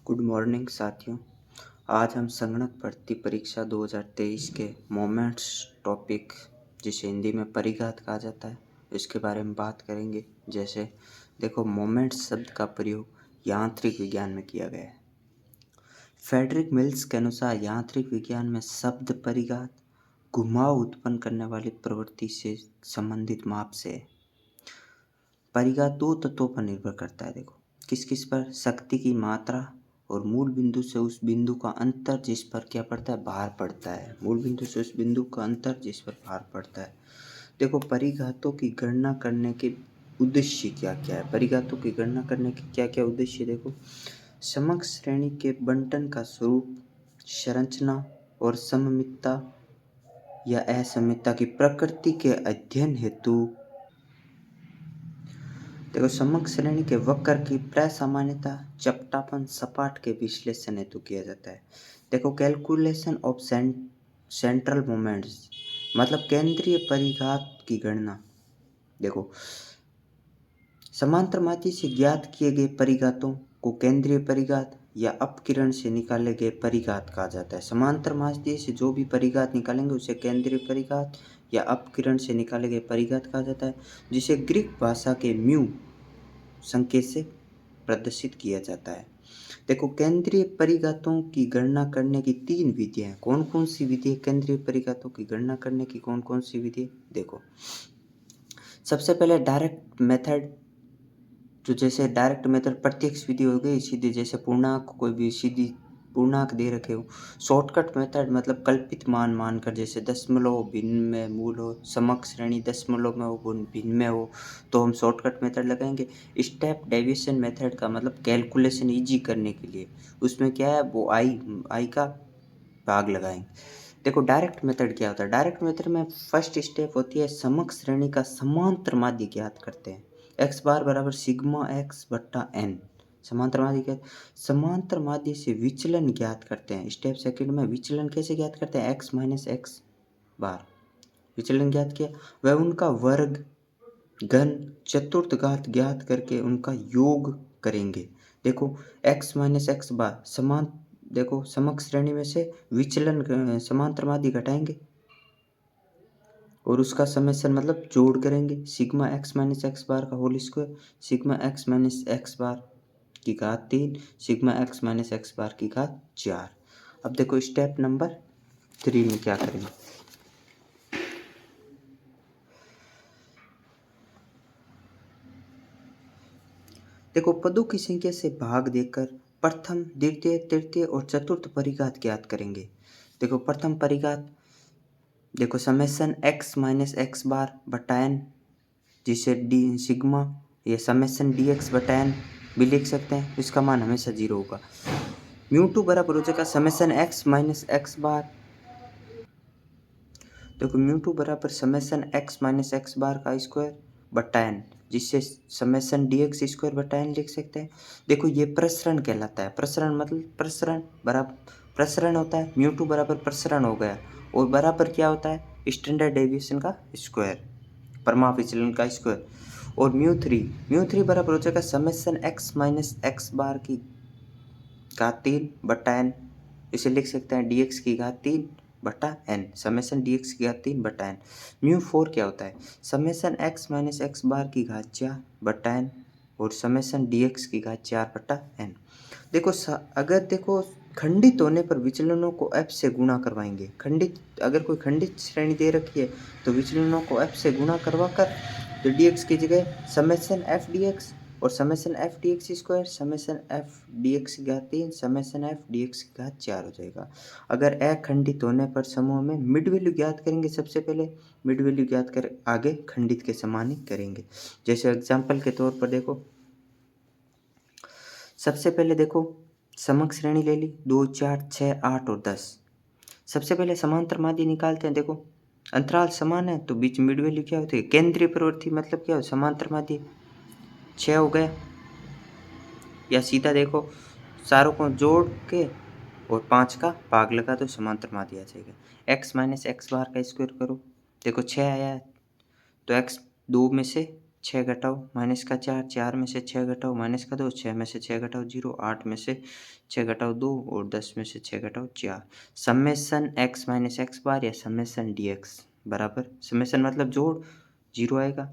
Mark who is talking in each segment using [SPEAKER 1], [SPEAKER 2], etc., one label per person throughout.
[SPEAKER 1] Good morning साथियों। आज हम संगणक भर्ती परीक्षा 2023 के मोमेंट्स टॉपिक, जिसे हिंदी में परिघात कहा जाता है, इसके बारे में बात करेंगे। जैसे देखो, मोमेंट्स शब्द का प्रयोग यांत्रिक विज्ञान में किया गया है। फ्रेडरिक मिल्स के अनुसार यांत्रिक विज्ञान में शब्द परिघात घुमाव उत्पन्न करने वाली प्रवृत्ति से संबंधित माप से है। परिघात दो तत्वों पर निर्भर करता है। देखो, किस किस पर? शक्ति की मात्रा और मूल बिंदु से उस बिंदु का अंतर जिस पर क्या पड़ता है? भार पड़ता है। मूल बिंदु से उस बिंदु का अंतर जिस पर भार पड़ता है। देखो, परिघातों की गणना करने के उद्देश्य क्या क्या है? परिघातों की गणना करने के क्या क्या उद्देश्य? देखो, समग्र श्रेणी के बंटन का स्वरूप, संरचना और सममितता या असममितता की प्रकृति के अध्ययन हेतु। देखो, समग्र श्रेणी के वक्र की प्रसामान्यता, चपटापन, सपाट के विश्लेषण हेतु किया जाता है। देखो, कैलकुलेशन ऑफ सेंट्रल मोमेंट्स मतलब केंद्रीय परिघात की गणना। देखो, समांतर माध्य से ज्ञात किए गए परिघातों को केंद्रीय परिघात या अपकिरण से निकाले गए परिघात कहा जाता है। समांतर माध्य से जो भी परिघात निकालेंगे उसे केंद्रीय परिघात या अपकिरण से निकाले गए परिघात कहा जाता है, जिसे ग्रीक भाषा के म्यू संकेत से प्रदर्शित किया जाता है। देखो, केंद्रीय परिघातों की गणना करने की तीन विधियां हैं। कौन कौन सी विधि है केंद्रीय परिघातों की गणना करने की? कौन कौन सी विधि? देखो, सबसे पहले डायरेक्ट मेथड, जो जैसे डायरेक्ट मेथड प्रत्यक्ष विधि हो गई, सीधी, जैसे पूर्णांक, कोई भी सीधी पूर्णांक दे रखे हो। शॉर्टकट मेथड मतलब कल्पित मान मानकर, जैसे दशमलव भिन्न में मूल हो, समग्र श्रेणी दशमलव में हो, भिन्न में हो, तो हम शॉर्टकट मेथड लगाएंगे। स्टेप डेविएशन मेथड का मतलब कैलकुलेशन इजी करने के लिए, उसमें क्या है, वो आई का भाग लगाएंगे। देखो, डायरेक्ट मेथड क्या होता है? डायरेक्ट मेथड में फर्स्ट स्टेप होती है समग्र श्रेणी का समांतर माध्य ज्ञात करते हैं। एक्स बार बराबर सिग्मा एक्स बट्टा एन। समांतर माध्य क्या? समांतर माध्य से विचलन ज्ञात करते हैं। स्टेप सेकंड में विचलन कैसे ज्ञात करते हैं? एक्स माइनस एक्स बार विचलन ज्ञात किया, वह उनका वर्ग, घन, चतुर्थ घात ज्ञात करके उनका योग करेंगे। देखो, एक्स माइनस एक्स बार समान, देखो समग्र श्रेणी में से विचलन समांतर माध्य घटाएंगे और उसका समेशन मतलब जोड़ करेंगे। Sigma x minus x bar का whole square, sigma x minus x bar की घात 3, sigma x minus x bar की घात 4। अब देखो, स्टेप नंबर 3 में क्या करेंगे? देखो, पदों की संख्या से भाग देकर प्रथम, द्वितीय, तृतीय और चतुर्थ परिघात ज्ञात करेंगे। देखो, प्रथम परिघात, देखो समेशन एक्स माइनस एक्स बार बटा एन, जिसे डी सिग्मा या समेशन डी एक्स बटा एन भी लिख सकते हैं। इसका मान हमेशा 0 होगा। म्यू टू बराबर हो जाएगा समेशन एक्स माइनस एक्स बार। देखो, म्यू टू बराबर summation x minus x bar का स्क्वायर बटा एन, जिससे समेशन डी एक्स स्क्वायर बटा एन लिख सकते हैं। देखो, ये प्रसरण कहलाता है। प्रसरण मतलब प्रसरण बराबर प्रसरण होता है। म्यू टू बराबर प्रसरण हो गया, और बराबर क्या होता है? स्टैंडर्ड डेविएशन का स्क्वायर, परमाप विचलन का स्क्वायर। और म्यू थ्री बराबर हो जाएगा summation x minus x bar की घात 3 बटा एन, इसे लिख सकते हैं डी एक्स की घात 3 बटा एन, समेशन डी एक्स की घात 3 बटा एन। म्यू 4 क्या होता है? Summation x minus x bar की घात 4 बटा एन और समेशन डी एक्स की घात 4 बटा एन। देखो, अगर देखो खंडित होने पर विचलनों को f से गुणा करवाएंगे। खंडित, अगर कोई खंडित श्रेणी दे रखी है तो विचलनों को f से गुणा करवा कर, तो dx की जगह समेशन f dx और summation f dx square, summation f dx की घात 3, समेशन f dx की घात 4 हो जाएगा। अगर अखंडित होने पर समूह में मिड वैल्यू ज्ञात करेंगे। सबसे पहले मिड वैल्यू ज्ञात कर आगे खंडित के समान ही करेंगे। जैसे एग्जाम्पल के तौर पर देखो, सबसे पहले देखो समग्र श्रेणी ले ली 2, 4, 6, 8 और 10। सबसे पहले समांतर माध्य निकालते हैं। देखो, अंतराल समान है तो बीच मिड वैल्यू क्या होती है? केंद्रीय प्रवृत्ति मतलब क्या हो? समांतर माध्य 6 हो गया। या सीधा देखो, सारों को जोड़ के और 5 का भाग लगा तो समांतर माध्य आ जाएगा। एक्स माइनस एक्स बार का स्क्वायर करो, देखो 6 आया है तो एक्स 2 में से 6 घटाओ माइनस का 4, 4 में से 6 घटाओ माइनस का 2, 6 में से 6 घटाओ 0, 8 में से 6 घटाओ 2 और 10 में से 6 घटाओ 4। समेसन x माइनस एक्स बार या समेसन dx बराबर, समेसन मतलब जोड़, 0 आएगा।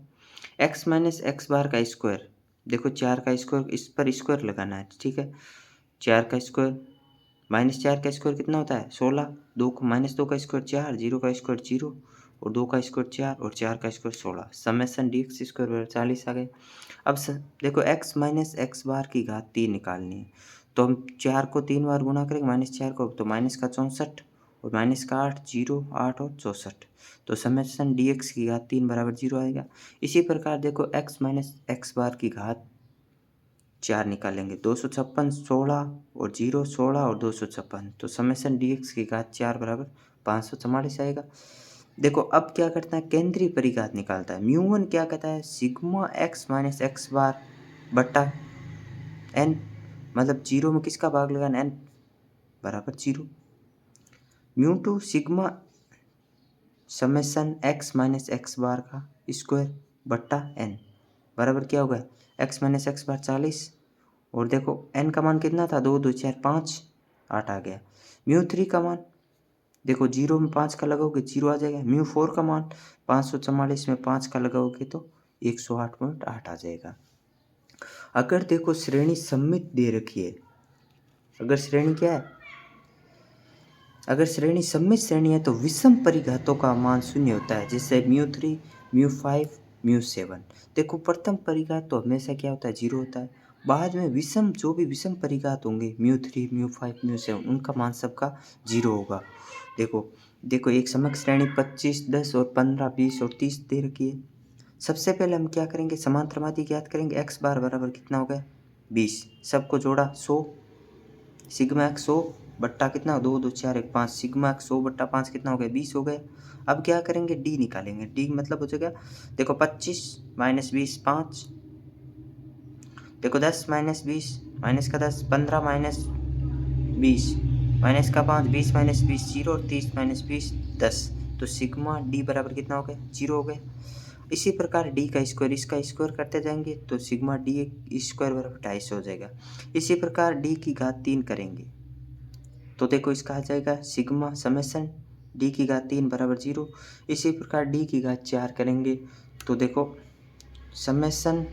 [SPEAKER 1] x माइनस एक्स बार का स्क्वायर, देखो 4 का स्क्वायर, इस पर स्क्वायर लगाना है, ठीक है। 4 का स्क्वायर माइनस 4 का स्क्वायर कितना होता है 16, 2 माइनस 2 का स्क्वायर 4, 0 का स्क्वायर 0 और 2 का स्क्वायर 4 और 4 का square 16। Summation D x square बराबर 40 आ गए। अब देखो x माइनस एक्स बार की घात 3 निकालनी है, तो हम 4 को 3 बार गुना करेंगे माइनस 4 को, तो माइनस का 64 और माइनस का 8, 0, 8 और 64, तो समेसन डी एक्स की घात 3 बराबर 0 आएगा। इसी प्रकार देखो x माइनस एक्स बार की घात 4 निकालेंगे, 256, 16 और 0, 16 और 256, तो समेसन डी एक्स की घात 4 बराबर 544 आएगा। देखो अब क्या करता है, केंद्रीय परिघात निकालता है। म्यू1 क्या कहता है, सिग्मा x माइनस एक्स बार बट्टा n, मतलब 0 में किसका भाग लगाना, n बराबर 0। Mu two sigma summation x minus x bar का स्क्वायर बट्टा n बराबर क्या होगा, x माइनस एक्स बार 40 और देखो n का मान कितना था, 2, 2, 4, 5, 8 आ गया। म्यू3 का मान देखो 0 में 5 का लगाओगे 0 आ जाएगा। म्यू4 का मान 544 में 5 का लगाओगे तो 108.8 आ जाएगा। अगर देखो श्रेणी सममित दे रखी है, अगर श्रेणी क्या है, अगर श्रेणी सममित श्रेणी है तो विषम परिघातों का मान 0 होता है, जैसे म्यू3, म्यू5, म्यू7। देखो प्रथम परिघात तो हमेशा क्या होता है, 0 होता है। बाद में विषम, जो भी विषम परिघात होंगे म्यू3, म्यू5, म्यू7, उनका मान सबका 0 होगा। देखो एक समक श्रेणी 25, 10 और 15, 20 और 30 दे रखी है। सबसे पहले हम क्या करेंगे, समांतरमादी ज्ञात करेंगे। एक्स बार बराबर कितना हो गया 20, सबको जोड़ा 100, सिग्मा एक्स 100 बट्टा कितना 2, 2, 4, 1, 5, सिग्मा एक्स 100 बट्टा 5 कितना हो गया 20 हो गया। अब क्या करेंगे, डी निकालेंगे। डी मतलब हो जाएगा, देखो 25 माइनस 20 5, देखो 10 माइनस 20 माइनस का 10, 15 माइनस 20 माइनस का 5, 20 माइनस 20 0 और 30 माइनस 20 10, तो सिग्मा डी बराबर कितना हो गया 0 हो गया। इसी प्रकार डी का स्क्वायर इसका स्क्वायर करते जाएंगे तो सिग्मा डी स्क्वायर बराबर 250 हो जाएगा। इसी प्रकार डी की घात 3 करेंगे तो देखो इसका आ जाएगा सिग्मा समेसन डी की घात 3 बराबर 0। इसी प्रकार डी की घात 4 करेंगे तो देखो समेसन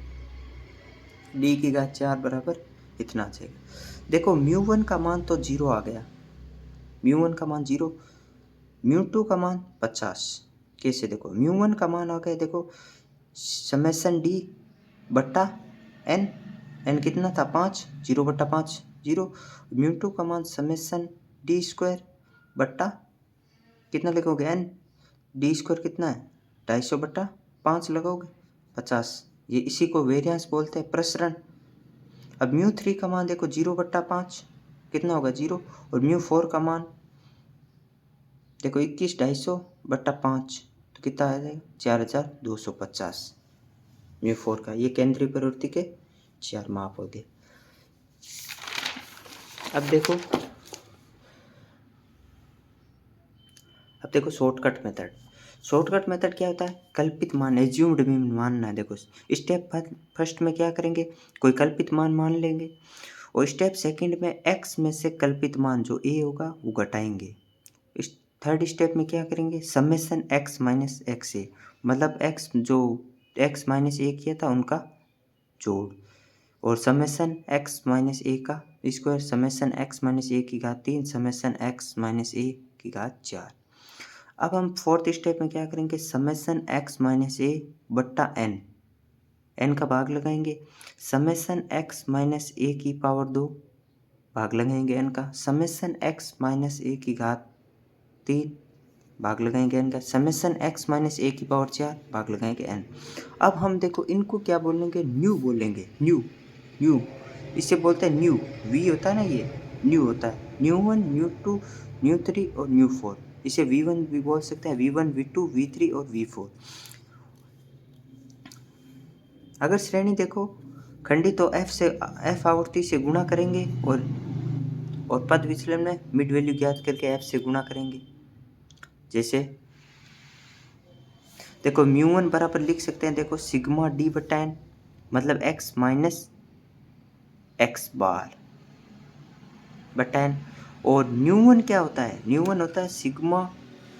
[SPEAKER 1] डी की घात 4 बराबर इतना आ जाएगा। देखो म्यू1 का मान तो 0 आ गया, म्यू1 का मान 0, म्यू2 का मान 50। कैसे, देखो म्यू1 का मान आ गया, देखो समेसन डी बट्टा एन, एन कितना था 5, 0 बट्टा 5 0। म्यू2 का मान समेसन डी स्क्वायर बट्टा कितना लिखोगे एन, डी स्क्वायर कितना है 250 बट्टा 5 लगाओगे 50, ये इसी को वेरिएंस बोलते हैं, प्रसरण। अब म्यू3 का मान देखो 0 बट्टा 5 कितना होगा 0, और म्यू4 का मान देखो 21 250 बट्टा 5 तो कितना आ जाएगा 4250 म्यू4 का। ये केंद्रीय प्रवृत्ति के 4 माप हो गए। अब देखो शॉर्टकट मेथड क्या होता है, कल्पित मान एज्यूम्ड मीन मानना है। देखो स्टेप फर्स्ट में क्या करेंगे, कोई कल्पित मान मान लेंगे, और स्टेप सेकंड में x में से कल्पित मान जो a होगा वो घटाएंगे। थर्ड स्टेप में क्या करेंगे, समेसन x माइनस एक्स ए, मतलब x जो x माइनस ए किया था उनका जोड़, और समेसन x माइनस ए का स्क्वायर, समेसन x माइनस ए की घात 3, समेसन x माइनस ए की घात 4। अब हम फोर्थ स्टेप में क्या करेंगे, समेसन x माइनस ए बट्टा एन, एन का भाग लगाएंगे, समेसन x माइनस ए की पावर 2 भाग लगाएंगे एन का, समेसन x माइनस ए की घात 3 भाग लगाएंगे एन का, समेसन x माइनस ए की पावर 4 भाग लगाएंगे एन। अब हम देखो इनको क्या बोलेंगे, न्यू बोलेंगे, न्यू इससे बोलते हैं न्यू, वी होता है ना, ये न्यू होता है, न्यू1 न्यू2 न्यू3 और न्यू4। इसे v1 भी बोल सकते हैं, v1 v2 v3 और v4। अगर श्रेणी देखो खंडित तो f आवर्ती से गुणा करेंगे और पद विचलन में मिड वैल्यू ज्ञात करके f से गुणा करेंगे। जैसे देखो म्यू वन बराबर लिख सकते हैं, देखो सिग्मा डी बटा एन, मतलब एक्स माइनस एक्स बार बटा एन। और न्यू वन क्या होता है, न्यू वन होता है सिग्मा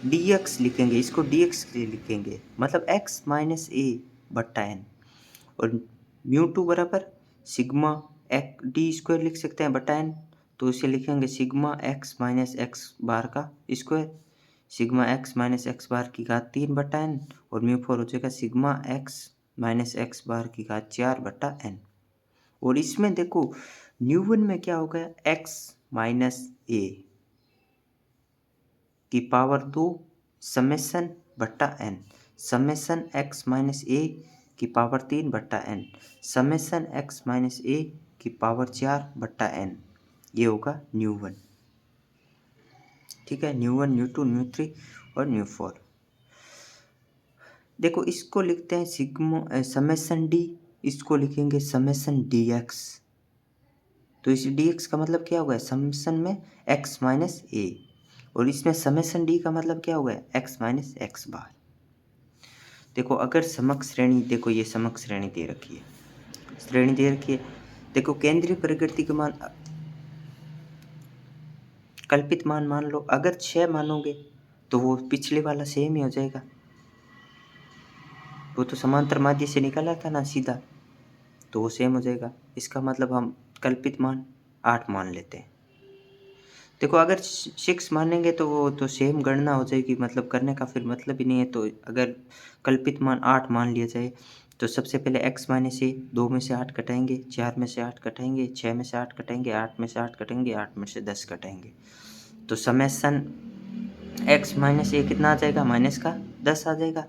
[SPEAKER 1] डी एक्स, लिखेंगे इसको डी एक्स के लिए लिखेंगे, मतलब एक्स माइनस ए बटा एन। और म्यू टू बराबर सिग्मा एक्स डी स्क्वायर लिख सकते हैं बटा एन, तो इसे लिखेंगे sigma x minus x bar का square, sigma x minus x bar की घात 3 बटा एन। और म्यू फोर हो जाएगा sigma x minus x bar की घात 4 बटा एन। और इसमें देखो न्यू वन में क्या हो गया, एक्स माइनस ए की पावर 2 समेसन बटा एन, समेसन एक्स माइनस ए की पावर 3 बटा एन, समेसन एक्स माइनस ए की पावर 4 बटा एन, ये होगा न्यू वन। ठीक है, new one, new two, new three और न्यू फोर। देखो इसको लिखते हैं सिग्मा समेसन डी, इसको लिखेंगे समेसन डी एक्स। तो इस डी एक्स का मतलब क्या होगा, समेसन में एक्स माइनस ए, और इसमें समेसन डी का मतलब क्या होगा, एक्स माइनस एक्स बार। देखो अगर समक्ष श्रेणी, देखो ये समक्ष श्रेणी दे रखी है, श्रेणी दे रखी है, देखो केंद्रीय प्रकृति का मान, कल्पित मान मान लो, अगर 6 मानोगे तो वो पिछले वाला सेम ही हो जाएगा, वो तो समांतर माध्य से निकला था ना सीधा, तो वो सेम हो जाएगा। इसका मतलब हम कल्पित मान 8 मान लेते हैं। देखो अगर 6 मानेंगे तो वो तो सेम गणना हो जाएगी, मतलब करने का फिर मतलब ही नहीं है। तो अगर कल्पित मान 8 मान लिया जाए तो सबसे पहले x माइनस ए, 2 में से 8 कटाएंगे, 4 में से 8 कटाएंगे, 6 में से 8 कटाएंगे, 8 में से 8 कटेंगे, 8 में से 10 कटाएंगे, तो समेसन x माइनस ए कितना आ जाएगा, माइनस का 10 आ जाएगा।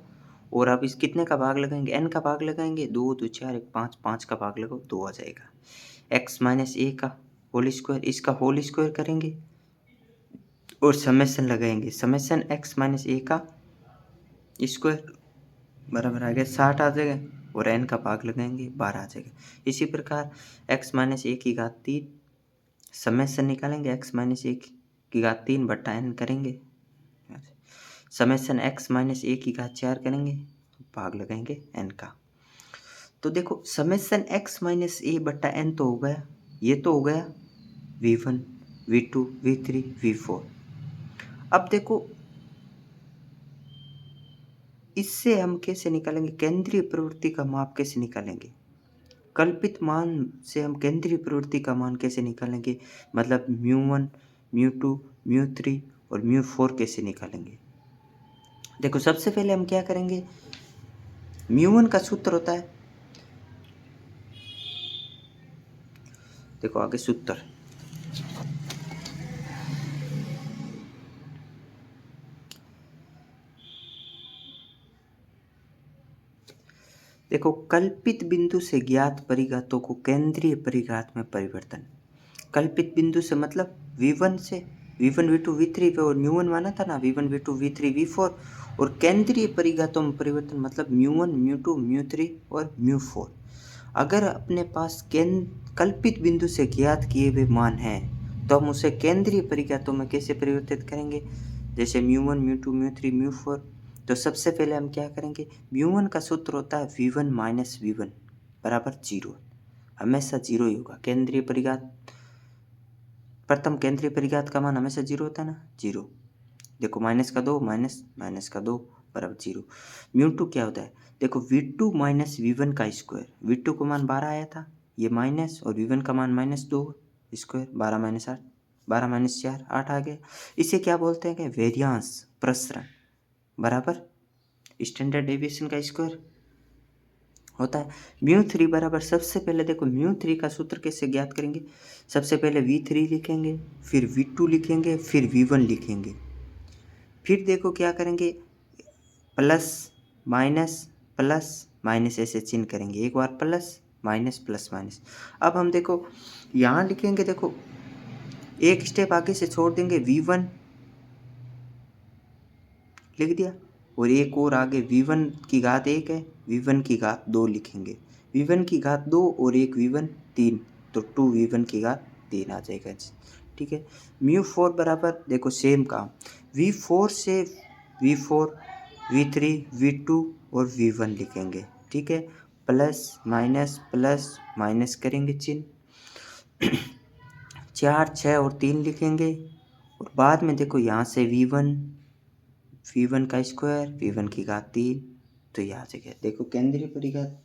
[SPEAKER 1] और अब इस कितने का भाग लगाएंगे, n का भाग लगाएंगे, 2 2 4 1 5, 5 का भाग लगाओ 2 आ जाएगा। x माइनस ए का होल स्क्वायर, इसका होल स्क्वायर करेंगे और समेसन लगाएंगे, समेसन x माइनस ए का स्क्वायर बराबर आ गया 60 आ जाएगा, और n का भाग लगाएंगे 12 आ जाएगा। इसी प्रकार x माइनस ए की घात 3, समेसन निकालेंगे x माइनस ए की घात 3 बट्टा n करेंगे, समेसन x माइनस ए की घात 4 करेंगे, भाग लगाएंगे n का। तो देखो समेसन x माइनस ए बट्टा n तो हो गया, ये तो हो गया v1 v2 v3 v4। अब देखो इससे हम कैसे निकालेंगे, केंद्रीय प्रवृत्ति का माप कैसे निकालेंगे, कल्पित मान से हम केंद्रीय प्रवृत्ति का मान कैसे निकालेंगे, मतलब mu one, mu two, mu three और म्यू फोर कैसे निकालेंगे। देखो सबसे पहले हम क्या करेंगे, म्यू वन का सूत्र होता है, देखो आगे सूत्र, देखो कल्पित बिंदु से ज्ञात परिघातों को केंद्रीय परिघात में परिवर्तन। कल्पित बिंदु से मतलब v1 से v1 v2 v3 पे, और म्यू वन माना था ना v1 v2 v3 v4, और केंद्रीय परिघातों में परिवर्तन मतलब mu one mu two mu three और म्यू फोर। अगर अपने पास कल्पित बिंदु से ज्ञात किए हुए मान हैं तो हम उसे केंद्रीय परिघातों में कैसे परिवर्तित करेंगे, जैसे mu one mu two mu three mu four. तो सबसे पहले हम क्या करेंगे, म्यू वन का सूत्र होता है v1 माइनस v1 बराबर 0, हमेशा 0 ही होगा। केंद्रीय परिघात, प्रथम केंद्रीय परिघात का मान हमेशा 0 होता है ना, 0। देखो माइनस का 2 माइनस माइनस का 2 बराबर 0। म्यू टू क्या होता है, देखो v2 माइनस v1 का स्क्वायर, v2 का मान 12 आया था, ये माइनस, और v1 का मान माइनस 2 स्क्वायर, 12 माइनस 8, 12 माइनस 4 8 आ गया। इसे क्या बोलते हैं कि वेरियांस, प्रसरण बराबर स्टैंडर्ड डेविएशन का स्क्वायर होता है। म्यू थ्री बराबर, सबसे पहले देखो म्यू थ्री का सूत्र कैसे ज्ञात करेंगे, सबसे पहले v3 लिखेंगे, फिर v2 लिखेंगे, फिर v1 लिखेंगे, फिर देखो क्या करेंगे, प्लस माइनस ऐसे चिन्ह करेंगे, एक बार प्लस माइनस। अब हम देखो यहाँ लिखेंगे, देखो एक स्टेप आगे से छोड़ देंगे, v1 लिख दिया, और एक और आगे v1 की घात 1 है, v1 की घात 2 लिखेंगे, v1 की घात 2 और एक v1 3, तो 2v1 की घात 3 आ जाएगा। ठीक है, म्यू फोर बराबर देखो सेम काम, v4 से v4 V3 V2 और V1 लिखेंगे। ठीक है, प्लस माइनस करेंगे चिन्ह 4 6 और 3 लिखेंगे और बाद में देखो यहाँ से V1 का स्क्वायर V1 की घात 3, तो यहाँ से क्या देखो केंद्रीय परिघात।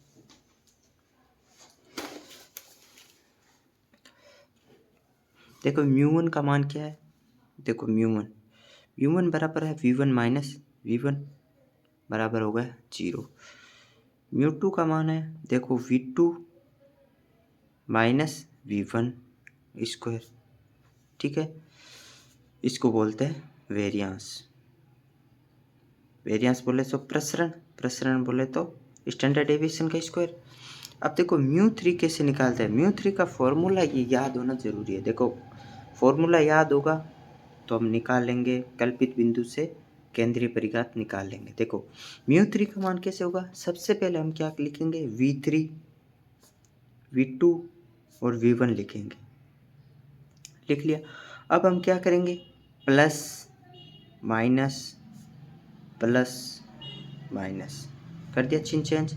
[SPEAKER 1] देखो μ1 का मान क्या है, देखो μ1 बराबर है V1 माइनस V1 बराबर हो गया 0। μ2 का मान है देखो V2 माइनस V1 स्क्वायर। ठीक है, इसको बोलते हैं वेरियांस बोले तो प्रसरण बोले तो स्टैंडर्ड डेविएशन का स्क्वायर। अब देखो μ3 कैसे निकालते हैं, μ3 का फॉर्मूला ये याद होना जरूरी है। देखो फॉर्मूला याद होगा तो हम निकाल लेंगे, कल्पित बिंदु से केंद्रीय परिघात निकाल लेंगे। देखो μ3 का मान कैसे होगा, सबसे पहले हम क्या लिखेंगे V3 V2 और V1 लिखेंगे, लिख लिया। अब हम क्या करेंगे प्लस माइनस कर दिया चिन्ह चेंज।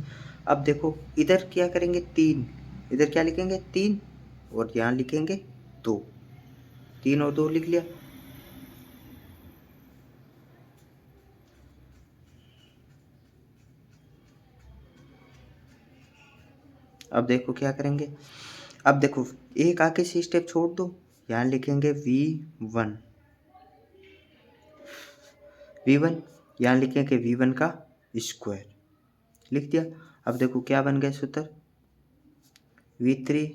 [SPEAKER 1] अब देखो इधर क्या करेंगे 3, इधर क्या लिखेंगे 3 और यहाँ लिखेंगे 2, 3 और 2 लिख लिया। अब देखो क्या करेंगे, अब देखो एक आगे से स्टेप छोड़ दो, यहाँ लिखेंगे V1 यहाँ लिखेंगे V1 का स्क्वायर, लिख दिया। अब देखो क्या बन गया सूत्र V3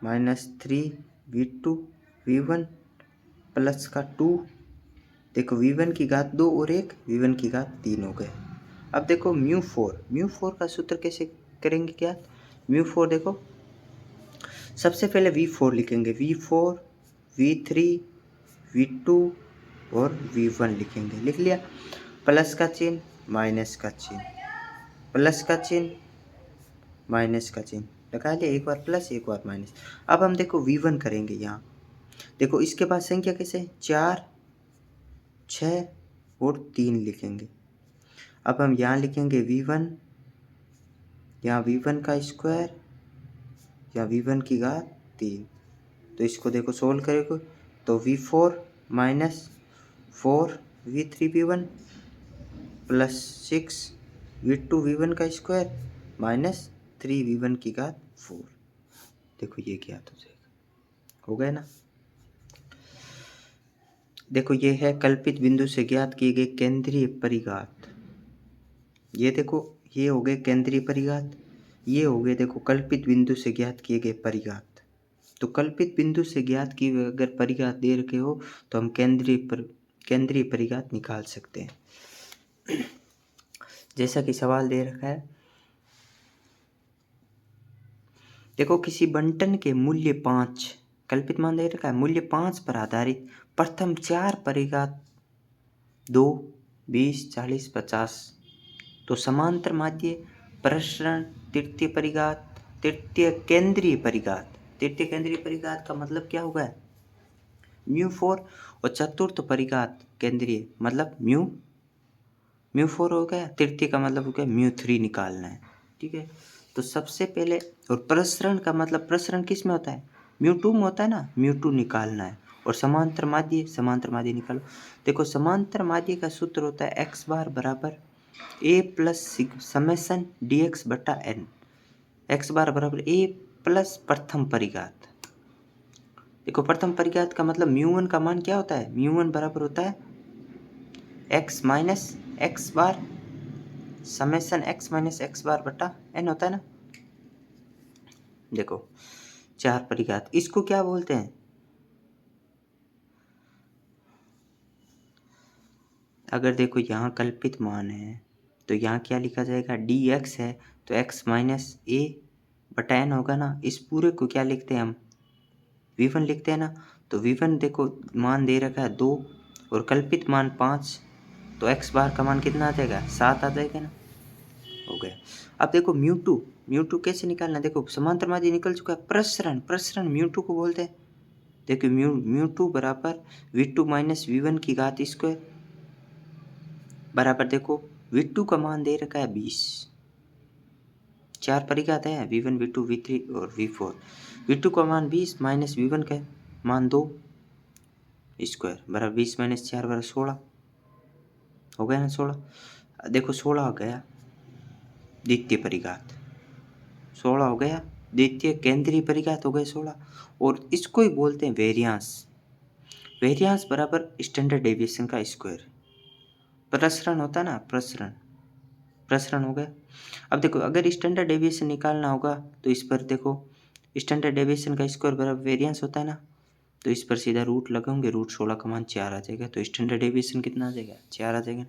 [SPEAKER 1] minus 3 V2 V1 plus का 2, देखो V1 की घात 2 और 1 V1 की घात 3 हो गए। अब देखो μ4 का सूत्र कैसे करेंगे क्या, μ4 देखो सबसे पहले V4 लिखेंगे, V4 V3 V2 और V1 लिखेंगे, लिख लिया। प्लस का चिन्ह माइनस का चिन्ह, प्लस का चिन्ह माइनस का चिन्ह लगा लिया, एक बार प्लस एक बार माइनस। अब हम देखो V1 करेंगे, यहाँ देखो इसके बाद संख्या कैसे 4 6 और 3 लिखेंगे। अब हम यहाँ लिखेंगे V1, यहाँ V1 का स्क्वायर, यहाँ V1 की घात 3, तो इसको देखो सोल्व करेंगे तो V4 minus 4 V3 V1 plus 6 V2 V1 का स्क्वायर माइनस 3 V1 की घात 4। देखो ये ज्ञात हो जाएगा, हो गया ना। देखो ये है कल्पित बिंदु से ज्ञात किए गए केंद्रीय परिघात। ये देखो ये हो गए केंद्रीय परिघात, ये हो गए देखो कल्पित बिंदु से ज्ञात किए गए परिघात। तो कल्पित बिंदु से ज्ञात किए हुए अगर परिघात दे रखे हो तो हम केंद्रीय परिघात निकाल सकते हैं। जैसा कि सवाल दे रखा है, देखो किसी बंटन के मूल्य 5 कल्पित मान दे रखा है, मूल्य 5 पर आधारित प्रथम 4 परिघात 2 20 40 50, तो समांतर माध्य प्रसरण तृतीय परिघात तृतीय केंद्रीय परिघात का मतलब क्या होगा μ4 और चतुर्थ परिघात केंद्रीय मतलब μ4 हो गया, तृतीय का मतलब हो गया μ3 निकालना है। ठीक है, तो सबसे पहले और प्रसरण का मतलब प्रसरण किस में होता है μ2 में होता है ना, μ2 निकालना है। और समांतर माध्य निकालो। देखो समांतर माध्य का सूत्र होता है x बार बराबर a प्लस समेसन dx बटा n, x बार बराबर a प्लस प्रथम परिघात। देखो प्रथम परिघात का मतलब μ1 का मान क्या होता है, μ1 बराबर होता है x माइनस x बार समेसन x माइनस x बार बटा n होता है ना। देखो 4 परिघात, इसको क्या बोलते हैं, अगर देखो यहाँ कल्पित मान है तो यहाँ क्या लिखा जाएगा dx है तो x माइनस a बटा n होगा ना। इस पूरे को क्या लिखते हैं हम V1 लिखते हैं ना, तो V1 देखो मान दे रखा है 2 और कल्पित मान 5, तो x बार का मान कितना आ जाएगा 7 आ जाएगा ना, हो गया। अब देखो μ2 कैसे निकालना, देखो समांतर माध्य निकल चुका है, प्रसरण μ2 को बोलते हैं। देखो μ2 बराबर V2 माइनस V1 की घात स्क्वायर बराबर देखो V2 का मान दे रखा है 20। 4 परिघात है V1 V2 V3 और V4। V2 का मान 20 माइनस V1 का मान 2 स्क्वायर बराबर 20 माइनस 4 बराबर 16 हो गया ना। 16 देखो 16 हो गया द्वितीय परिघात, 16 हो गया द्वितीय केंद्रीय परिघात हो गए 16। और इसको ही बोलते हैं वेरियांस। वेरियांस बराबर स्टैंडर्ड डेविएशन का स्क्वायर। प्रसरण होता है ना, प्रसरण, प्रसरण हो गया। अब देखो अगर स्टैंडर्ड डेविएशन निकालना होगा तो इस पर देखो स्टैंडर्ड डेविएशन का स्क्वायर बराबर वेरियांस होता है ना, तो इस पर सीधा रूट लगाओगे, रूट 16 का मान 4 आ जाएगा, तो स्टैंडर्ड डेविएशन कितना आ जाएगा, 4 आ जाएगा।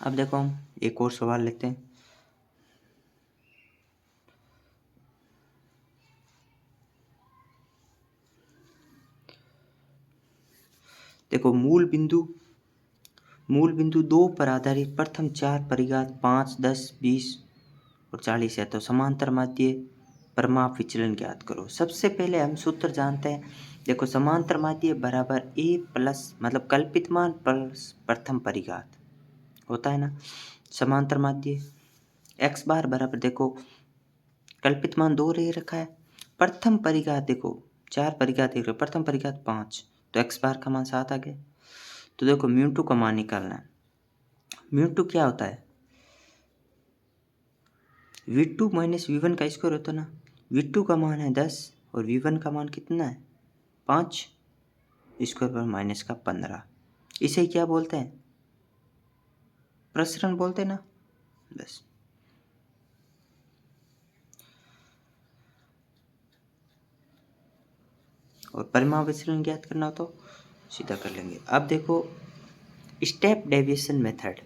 [SPEAKER 1] अब देखो हम एक और सवाल लेते हैं। देखो मूल बिंदु 2 पर आधारित प्रथम 4 परिघात 5, 10, 20 और 40 है, तो समांतर माध्य परिमाप विचलन ज्ञात करो। सबसे पहले हम सूत्र जानते हैं। देखो समांतर माध्य बराबर a प्लस मतलब कल्पित मान प्लस प्रथम परिघात होता है ना। समांतर माध्य x बार बराबर देखो कल्पित मान 2 रह रखा है, प्रथम परिघात देखो 4 परिघात देख रहे हो, प्रथम परिघात 5, तो x बार का मान 7 आ गया। तो देखो म्यू2 का मान निकालना है। म्यू2 क्या होता है, V2 माइनस V1 का स्क्वायर होता है ना। V2 का मान है 10 और V1 का मान कितना है 5, स्क्वायर पर माइनस का 15। इसे क्या बोलते हैं, प्रसरण बोलते हैं ना। बस और परिमाप विचलन ज्ञात करना हो तो सीधा कर लेंगे। अब देखो step deviation method.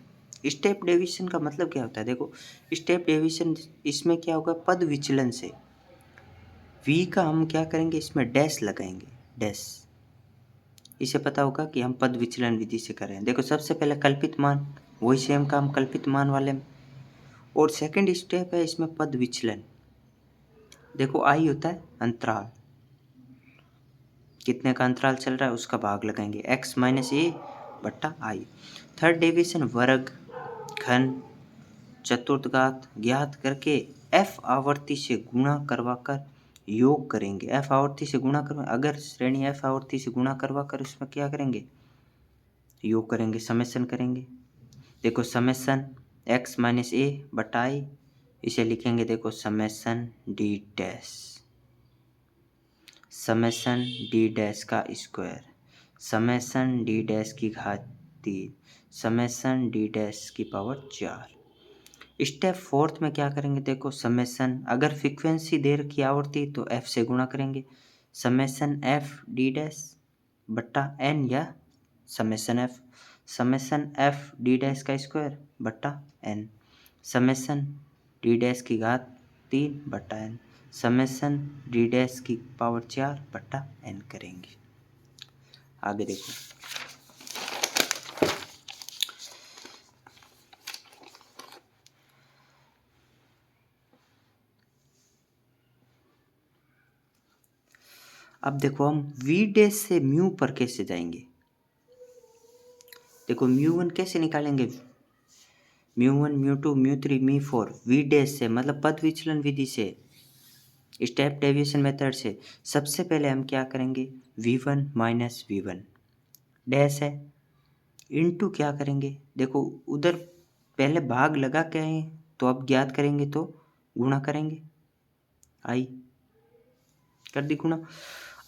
[SPEAKER 1] Step deviation का मतलब क्या होता है, देखो स्टेप डेविएशन इसमें क्या होगा, पद विचलन से v का हम क्या करेंगे, इसमें डैश लगाएंगे, डैश। इसे पता होगा कि हम पद विचलन विधि से कर रहे हैं। देखो सबसे पहले कल्पित मान, वही सेम काम कल्पित मान वाले में, और सेकंड स्टेप है इसमें पद विचलन। देखो आई होता है अंतराल, कितने का अंतराल चल रहा है उसका भाग लगाएंगे, x माइनस ए बट्टा आई। थर्ड डेविएशन वर्ग, घन, चतुर्थघात ज्ञात करके f आवर्ती से गुणा करवाकर योग करेंगे। f आवर्ती से गुणा करवा, अगर श्रेणी f आवर्ती से गुणा करवाकर उसमें क्या करेंगे, योग करेंगे, समेशन करेंगे। देखो समेशन x माइनस ए बटा आई, इसे लिखेंगे देखो summation D dash, summation D dash का स्क्वायर, समेशन डी डैश की घात 3, समेशन डी डैश की पावर 4। स्टेप फोर्थ में क्या करेंगे, देखो समेशन, अगर फ्रीक्वेंसी दे रखी आवृत्ति तो f से गुणा करेंगे, समेशन f डी डैश बट्टा n या समेशन f डी डैश का स्क्वायर बट्टा n, समेशन डी डैश की घात 3 बट्टा n, समेशन डी डैश की पावर 4 बट्टा n करेंगे। आगे देखो अब देखो हम v डैश से म्यू पर कैसे जाएंगे। देखो μ1 कैसे निकालेंगे, μ1 μ2 μ3 μ4 v डैश से मतलब पद विचलन विधि से, स्टेप डेविएशन मेथड से। सबसे पहले हम क्या करेंगे, v1 माइनस v1 डैश है इनटू क्या करेंगे, देखो उधर पहले भाग लगा के आए तो अब ज्ञात करेंगे तो गुणा करेंगे, आई कर दी गुणा।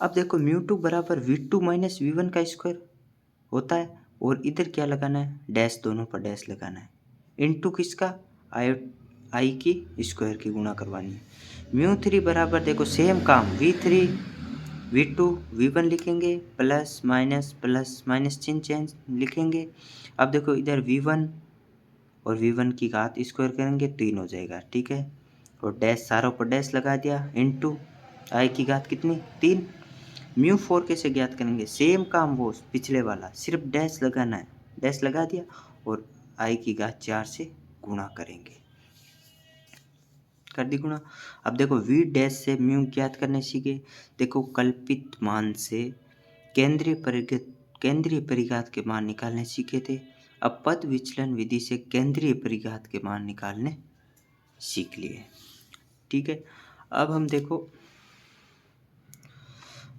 [SPEAKER 1] अब देखो μ2 बराबर v2 माइनस v1 का स्क्वायर होता है, और इधर क्या लगाना है, डैश, दोनों पर डैश लगाना है, इनटू किसका, आई की स्क्वायर की गुणा करवानी है। μ3 बराबर देखो सेम काम v3 v2 v1 लिखेंगे, प्लस माइनस चिन्ह चेंज लिखेंगे। अब देखो इधर v1 और v1 की घात स्क्वायर करेंगे 3 हो जाएगा, ठीक है, और डैश सारों पर डैश लगा दिया, इनटू आई की घात कितनी 3। μ4 कैसे ज्ञात करेंगे, सेम काम वो पिछले वाला, सिर्फ डैश लगाना है, डैश लगा दिया और आई की घात 4 से गुणा करेंगे, कर दी गुणा। अब देखो v डैश से म्यू ज्ञात करने सीखे। देखो कल्पित मान से केंद्रीय परिघात के मान निकालने सीखे थे। अब पद विचलन विधि से केंद्रीय परिघात के मान निकालने सीख लिए। ठीक है, अब हम देखो,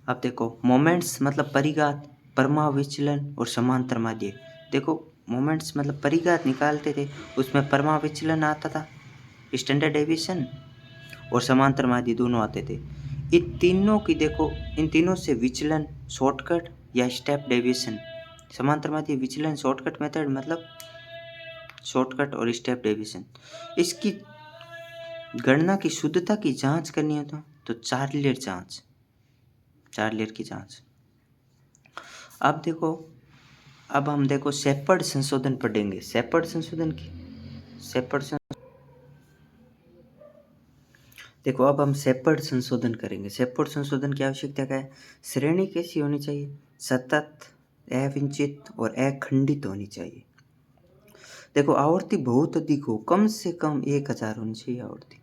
[SPEAKER 1] अब देखो मोमेंट्स मतलब परिघात, परमाव विचलन और समांतर माध्य। देखो मोमेंट्स मतलब परिघात निकालते थे, उसमें परमाव विचलन आता था, स्टैंडर्ड डेविएशन, और समांतर माध्य दोनों आते थे। इन तीनों की देखो, इन तीनों से विचलन, शॉर्टकट या स्टेप डेविएशन। समांतर माध्य विचलन शॉर्टकट मेथड मतलब शॉर्टकट और स्टेप डेविएशन। इसकी गणना की शुद्धता की जांच करनी हो तो चार्लियर जांच, चार्लियर की जांच। अब देखो, अब हम देखो शेपर्ड संशोधन पढ़ेंगे। शेपर्ड संशोधन की देखो, अब हम शेपर्ड संशोधन करेंगे। शेपर्ड संशोधन की आवश्यकता क्या है? श्रेणी कैसी होनी चाहिए? सतत, अविंचित और अखंडित होनी चाहिए। देखो आवृत्ति बहुत अधिक हो, कम से कम 1000 होनी चाहिए आवृत्ति,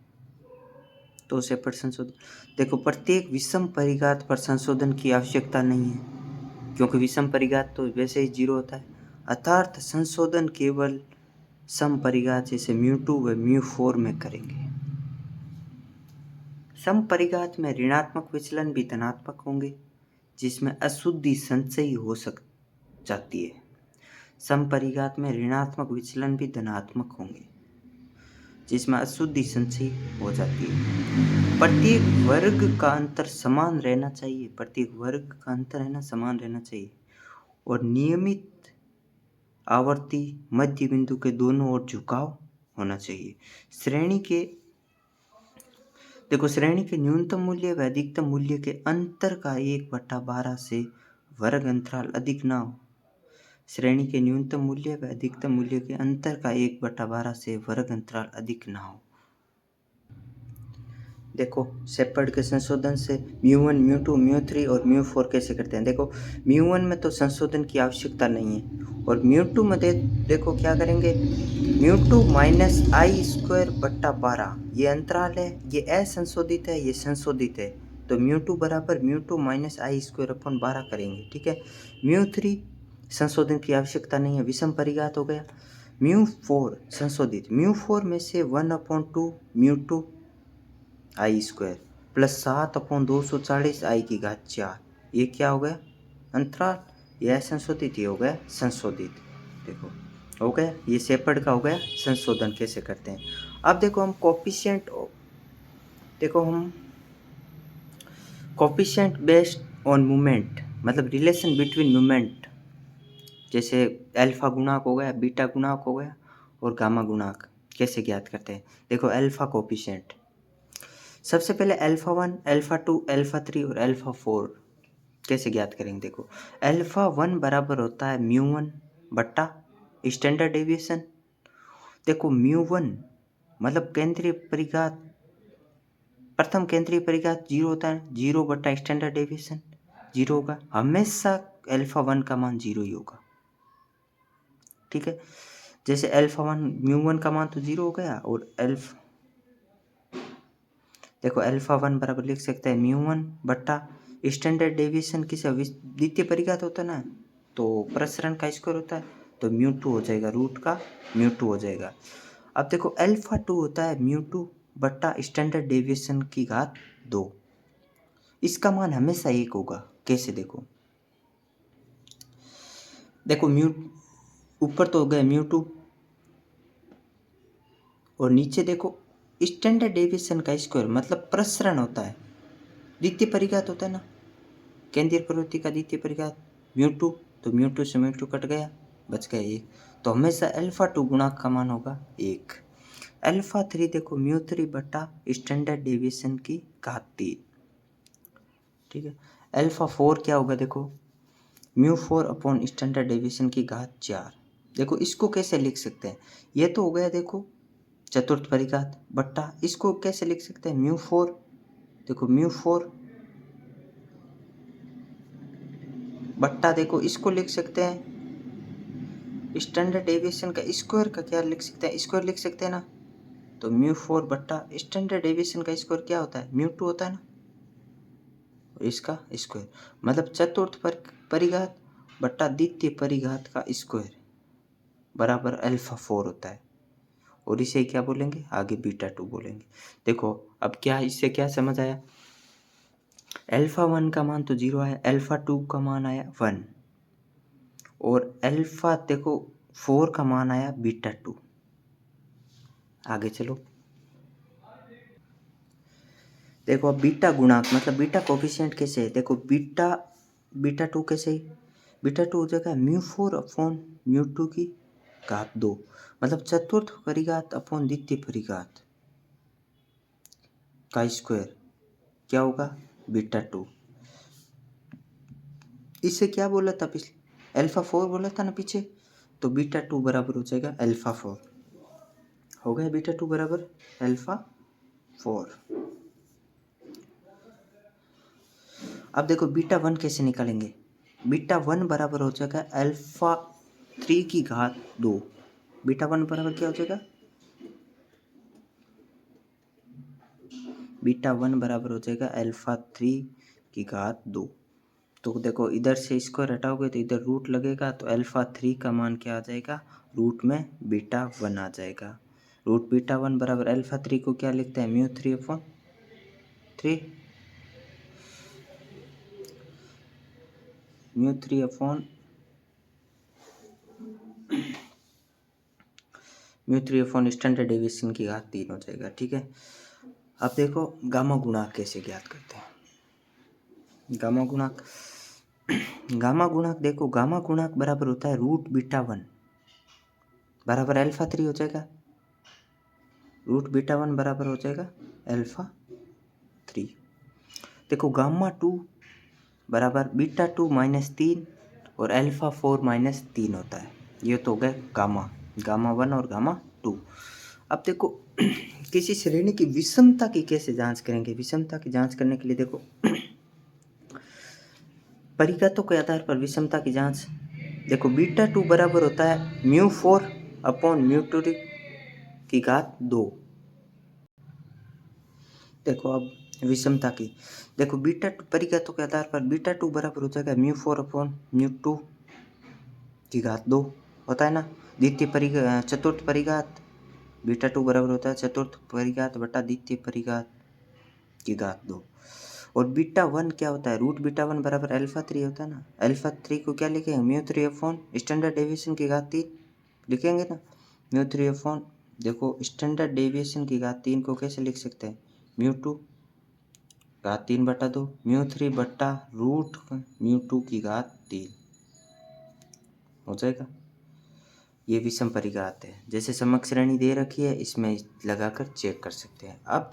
[SPEAKER 1] तो शेपर्ड संशोधन। देखो प्रत्येक विषम परिघात पर संशोधन की आवश्यकता नहीं है, क्योंकि विषम परिघात तो वैसे ही 0 होता है। अर्थात संशोधन केवल सम परिघात जैसे μ2 व μ4 में करेंगे। सम परिघात में ऋणात्मक विचलन भी धनात्मक होंगे, जिसमें अशुद्धि संचयी हो जाती है। सम परिघात में ऋणात्मक विचलन भी धनात्मक होंगे, जिसमें अशुद्धि संचयी हो जाती है। प्रत्येक वर्ग का अंतर समान रहना चाहिए, प्रत्येक वर्ग का अंतर है ना समान रहना चाहिए, और नियमित आवर्ती मध्य बिंदु के दोनों ओर झुकाव होना चाहिए। श्रेणी के देखो, श्रेणी के न्यूनतम मूल्य व अधिकतम मूल्य के अंतर का 1/12 से वर्ग अंतराल अधिक ना हो। श्रेणी के न्यूनतम मूल्य व अधिकतम मूल्य के अंतर का 1/12 से वर्ग अंतराल अधिक ना हो। देखो शेपर्ड के संशोधन से μ1, μ2, μ3 और μ4 कैसे करते हैं। देखो μ1 में तो संशोधन की आवश्यकता नहीं है, और μ2 में देखो क्या करेंगे, μ2 माइनस I²/12, ये अंतराल है, ये असंशोधित है, ये संशोधित है, तो μ2 बराबर μ2 माइनस I²/12 करेंगे। ठीक है, μ3 संशोधन की आवश्यकता नहीं है, विषम परिघात हो गया। μ4 संशोधित, μ4 में से 1/2 μ2 I² प्लस 7/240 I⁴, ये क्या हो गया अंतराल, यह संशोधित, ये हो गया संशोधित। देखो हो गया, ये शेपर्ड का हो गया संशोधन कैसे करते हैं। अब देखो हम कोफिशिएंट, देखो हम कोफिशिएंट बेस्ड ऑन मोमेंट मतलब रिलेशन बिटवीन मोमेंट, जैसे अल्फा गुणांक हो गया, बीटा गुणांक हो गया और गामा गुणांक, कैसे ज्ञात करते हैं। देखो अल्फा कोफिशिएंट, सबसे पहले α1, α2, α3 और α4 कैसे ज्ञात करेंगे। देखो α1 बराबर होता है μ1 बट्टा स्टैंडर्ड डेविएशन। देखो μ1 मतलब केंद्रीय परिघात, प्रथम केंद्रीय परिघात 0 होता है, 0 बट्टा स्टैंडर्ड डेविएशन 0 होगा, हमेशा α1 का मान 0 ही होगा। ठीक है, जैसे α1 μ1 का मान तो 0 हो गया, और देखो α1 बराबर लिख सकते हैं μ1 बट्टा स्टैंडर्ड डेविएशन किसे द्वितीय परिघात होता है ना, तो प्रसरण का स्क्वायर होता है, तो μ2 हो जाएगा, रूट का μ2 हो जाएगा। अब देखो α2 होता है μ2 बट्टा स्टैंडर्ड डेविएशन की घात 2, इसका मान हमेशा 1 होगा। कैसे देखो, देखो म्यू ऊपर तो हो गया μ2, और नीचे देखो स्टैंडर्ड डेविएशन का स्क्वायर मतलब प्रसरण होता है, द्वितीय परिघात होता है ना, केंद्रीय प्रवृत्ति का द्वितीय परिघात μ2, तो μ2 से μ2 कट गया, बच गया 1, तो हमेशा α2 गुणांक का मान होगा 1। α3 देखो μ3 बट्टा स्टैंडर्ड डेविएशन की घात 3। ठीक है, α4 क्या होगा, देखो μ4 अपॉन स्टैंडर्ड डेविएशन की घात 4। देखो इसको कैसे लिख सकते हैं, ये तो हो गया देखो चतुर्थ परिघात, बट्टा इसको कैसे लिख सकते हैं μ4, देखो μ4 बट्टा देखो इसको लिख सकते हैं स्टैंडर्ड डेविएशन का स्क्वायर का, क्या लिख सकते हैं, स्क्वायर लिख सकते हैं ना, तो μ4 बट्टा स्टैंडर्ड डेविएशन का स्क्वायर क्या होता है, μ2 होता है ना, इसका स्क्वायर मतलब चतुर्थ परिघात बट्टा द्वितीय परिघात का स्क्वायर बराबर अल्फा 4 होता है, और इसे क्या बोलेंगे, आगे बीटा 2 बोलेंगे। देखो अब क्या इससे क्या समझ आया, अल्फा 1 का मान तो 0 आया, अल्फा 2 का मान आया 1, और अल्फा देखो 4 का मान आया बीटा 2। आगे चलो, देखो अब बीटा गुणांक मतलब बीटा कोफिशिएंट कैसे है, देखो बीटा 2 कैसे है, बीटा 2 हो जाएगा μ4 अपॉन μ2 की घात 2, मतलब चतुर्थ परिघात अपॉन द्वितीय परिघात का स्क्वायर क्या होगा, बीटा 2। इससे क्या बोला था पिछले, अल्फा 4 बोला था ना पीछे, तो बीटा 2 बराबर हो जाएगा अल्फा 4, हो गया बीटा 2 बराबर अल्फा 4। अब देखो बीटा 1 कैसे निकालेंगे, बीटा 1 बराबर हो जाएगा अल्फा 3 की घात 2, बीटा 1 बराबर क्या हो जाएगा, बीटा 1 बराबर हो जाएगा अल्फा 3 की घात 2। तो देखो इधर से स्क्वायर हटाओगे तो इधर रूट लगेगा, तो अल्फा 3 का मान क्या आ जाएगा, रूट में बीटा 1 आ जाएगा। रूट बीटा 1 बराबर अल्फा 3 को क्या लिखते हैं, μ3 upon 3, μ3 upon μ3 upon standard deviation की घात 3 हो जाएगा। ठीक है, अब देखो गामा गुणांक कैसे ज्ञात करते हैं, गामा गुणांक देखो गामा गुणांक बराबर होता है रूट बीटा 1 बराबर अल्फा 3 हो जाएगा, रूट बीटा 1 बराबर हो जाएगा अल्फा 3। देखो गामा 2 बराबर बीटा 2 माइनस 3 और अल्फा 4 माइनस 3 होता है, ये तो हो गए गामा 1 और गामा 2। अब देखो किसी श्रेणी की विषमता की कैसे जांच करेंगे, विषमता की जांच करने के लिए देखो परिघातों के आधार पर विषमता की जांच, देखो बीटा 2 बराबर होता है μ4 अपॉन μ2 की घात 2। देखो अब विषमता की, देखो बीटा 2 परिघातों के आधार पर बीटा 2 बराबर हो जाएगा μ4 अपॉन μ2 की घात 2 होता है ना, द्वितीय चतुर्थ परिघात बीटा 2 बराबर होता है चतुर्थ परिघात बटा द्वितीय परिघात की घात 2, और बीटा 1 क्या होता है, रूट बीटा 1 बराबर अल्फा 3 होता है ना, अल्फा 3 को क्या लिखेंगे, μ3 अपॉन स्टैंडर्ड डेविएशन की घात 3 लिखेंगे ना, μ3 अपॉन देखो स्टैंडर्ड डेविएशन की घात 3 को कैसे लिख सकते हैं, μ2 घात 3 बटा 2, μ3 बटा रूट μ2 की घात 3 हो जाएगा। ये विषम परिघात है, जैसे समक श्रेणी दे रखी है इसमें लगाकर चेक कर सकते हैं। अब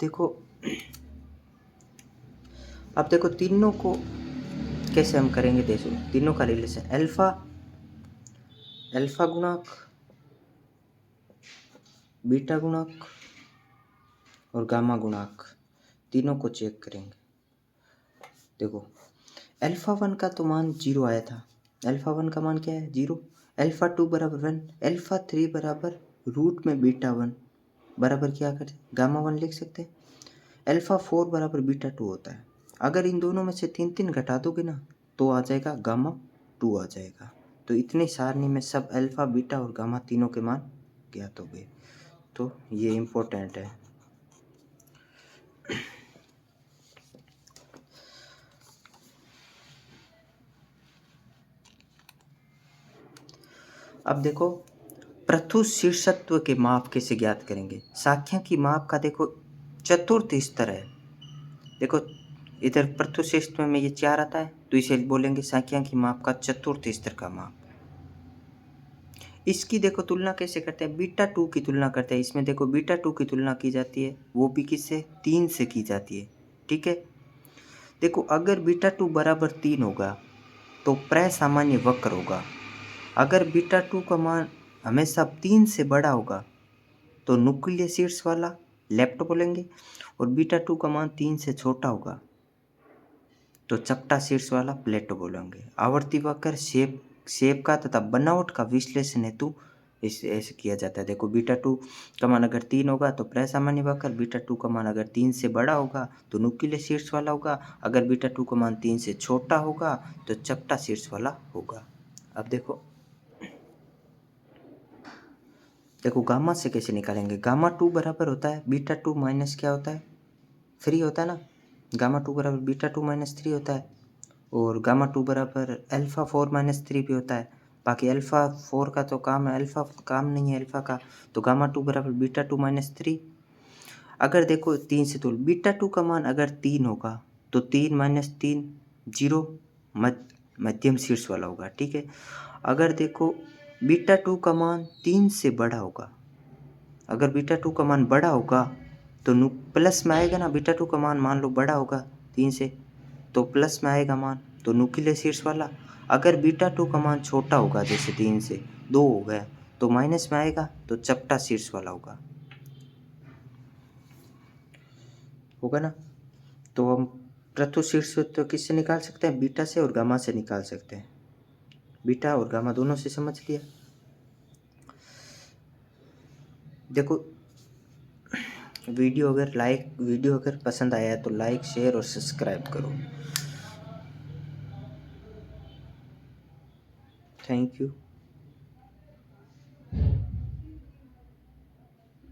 [SPEAKER 1] देखो तीनों को कैसे हम करेंगे, देखो तीनों का रिलेशन अल्फा गुणांक, बीटा गुणांक और गामा गुणांक तीनों को चेक करेंगे। देखो अल्फा 1 का तो मान 0 आया था, अल्फा 1 का मान क्या है 0, अल्फा 2 बराबर 1, अल्फा 3 बराबर रूट में बीटा 1 बराबर क्या करते गामा 1 लिख सकते हैं, अल्फा 4 बराबर बीटा 2 होता है। अगर इन दोनों में से 3 घटा दोगे ना तो आ जाएगा गामा 2 आ जाएगा। तो इतनी सारणी में सब अल्फा बीटा और गामा तीनों के मान ज्ञात हो गए, तो ये इम्पोर्टेंट है। अब देखो प्रथुशीर्षत्व के माप कैसे ज्ञात करेंगे, सांख्यिकी की माप का देखो चतुर्थ स्तर है, देखो इधर प्रथुशीर्षत्व में ये 4 आता है तो इसे बोलेंगे सांख्यिकी की माप का चतुर्थ स्तर का माप। इसकी देखो तुलना कैसे करते हैं, बीटा 2 की तुलना करते हैं, इसमें देखो बीटा 2 की तुलना की जाती है, वो भी किससे 3 से की जाती है। ठीक है, देखो अगर बीटा 2 बराबर 3 होगा तो प्रसामान्य वक्र होगा, अगर बीटा 2 का मान हमेशा 3 से बड़ा होगा तो नुक्लीय शीर्ष वाला लेफ्ट बोलेंगे, और बीटा 2 का मान 3 से छोटा होगा तो चपटा शीर्ष वाला प्लेट बोलेंगे। आवर्ती वक्र शेप का तथा बनावट का विश्लेषण हेतु इसे ऐसे किया जाता है। देखो बीटा 2 का मान अगर 3 होगा तो प्रसामान्य वक्र, बीटा 2 का मान अगर 3 से बड़ा होगा तो नुकीले शीर्ष वाला होगा, अगर बीटा 2 का मान 3 से छोटा होगा तो चपटा शीर्ष वाला होगा। अब देखो देखो गामा से कैसे निकालेंगे, गामा टू बराबर होता है बीटा टू माइनस क्या होता है, थ्री होता है ना। गामा टू बराबर बीटा टू माइनस थ्री होता है, और गामा टू बराबर अल्फ़ा फोर माइनस थ्री भी होता है। बाकी अल्फ़ा फोर का तो काम है, अल्फ़ा काम नहीं है अल्फ़ा का, तो गामा टू बराबर बीटा टू माइनस थ्री। अगर देखो तीन से तुल बीटा टू का मान अगर तीन होगा तो तीन माइनस तीन जीरो, मध्यम शीर्ष वाला होगा, ठीक है। अगर देखो बीटा टू का मान तीन से बड़ा होगा, अगर बीटा टू का मान बड़ा होगा तो प्लस में आएगा ना, बीटा टू का मान लो बड़ा होगा तीन से तो प्लस में आएगा मान, तो नुकीले शीर्ष वाला। अगर बीटा टू का मान छोटा होगा, जैसे तीन से दो हो गया, तो माइनस में आएगा, तो चपटा शीर्ष वाला होगा ना। तो हम प्रथु शीर्ष तो किससे निकाल सकते हैं, बीटा से और गामा से निकाल सकते हैं, बीटा और गामा दोनों से, समझ लिया। देखो वीडियो अगर पसंद आया तो लाइक शेयर और सब्सक्राइब करो। Thank you.